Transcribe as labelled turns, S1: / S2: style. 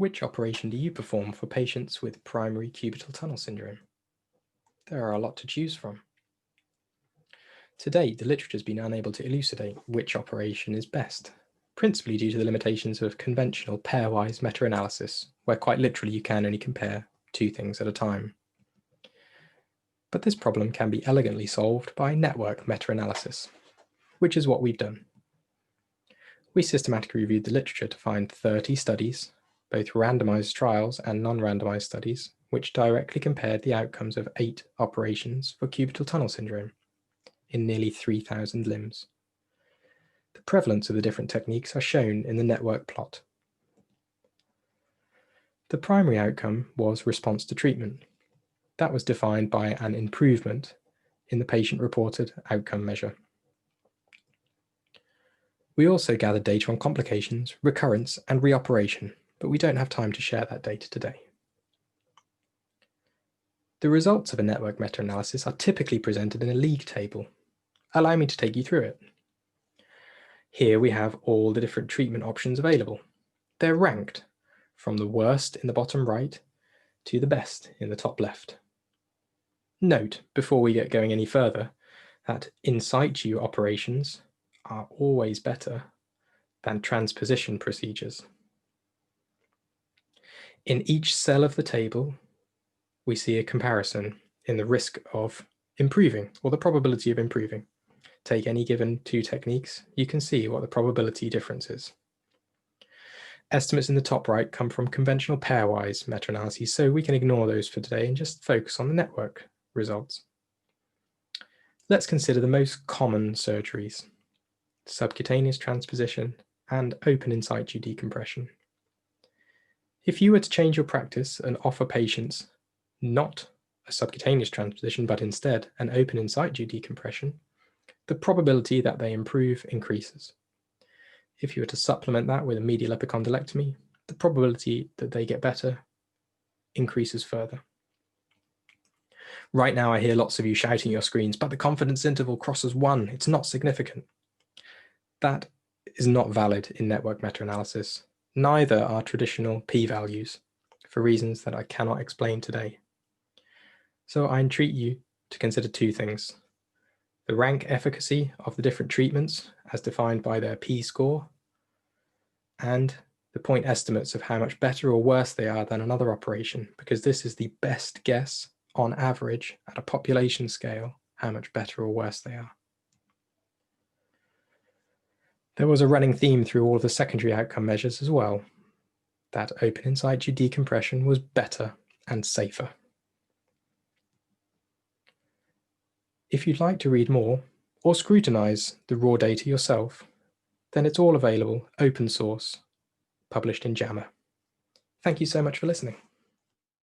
S1: Which operation do you perform for patients with primary cubital tunnel syndrome? There are a lot to choose from. To date, the literature has been unable to elucidate which operation is best, principally due to the limitations of conventional pairwise meta-analysis, where quite literally you can only compare two things at a time. But this problem can be elegantly solved by network meta-analysis, which is what we've done. We systematically reviewed the literature to find 30 studies, both randomized trials and non-randomized studies, which directly compared the outcomes of 8 operations for cubital tunnel syndrome in nearly 3,000 limbs. The prevalence of the different techniques are shown in the network plot. The primary outcome was response to treatment. That was defined by an improvement in the patient-reported outcome measure. We also gathered data on complications, recurrence, and reoperation, but we don't have time to share that data today. The results of a network meta-analysis are typically presented in a league table. Allow me to take you through it. Here we have all the different treatment options available. They're ranked from the worst in the bottom right to the best in the top left. Note, before we get going any further, that in-situ operations are always better than transposition procedures. In each cell of the table, we see a comparison in the risk of improving, or the probability of improving. Take any given 2 techniques, you can see what the probability difference is. Estimates in the top right come from conventional pairwise meta-analyses, so we can ignore those for today and just focus on the network results. Let's consider the most common surgeries: subcutaneous transposition and open in-situ decompression. If you were to change your practice and offer patients not a subcutaneous transposition, but instead an open in-situ decompression, the probability that they improve increases. If you were to supplement that with a medial epicondylectomy, the probability that they get better increases further. Right now I hear lots of you shouting at your screens, but the confidence interval crosses 1, it's not significant. That is not valid in network meta-analysis. Neither are traditional p-values, for reasons that I cannot explain today. So I entreat you to consider 2 things: the rank efficacy of the different treatments as defined by their p-score, and the point estimates of how much better or worse they are than another operation, because this is the best guess on average at a population scale how much better or worse they are. There was a running theme through all of the secondary outcome measures as well, that open in-situ decompression was better and safer. If you'd like to read more or scrutinize the raw data yourself, then it's all available open source, published in JAMA. Thank you so much for listening.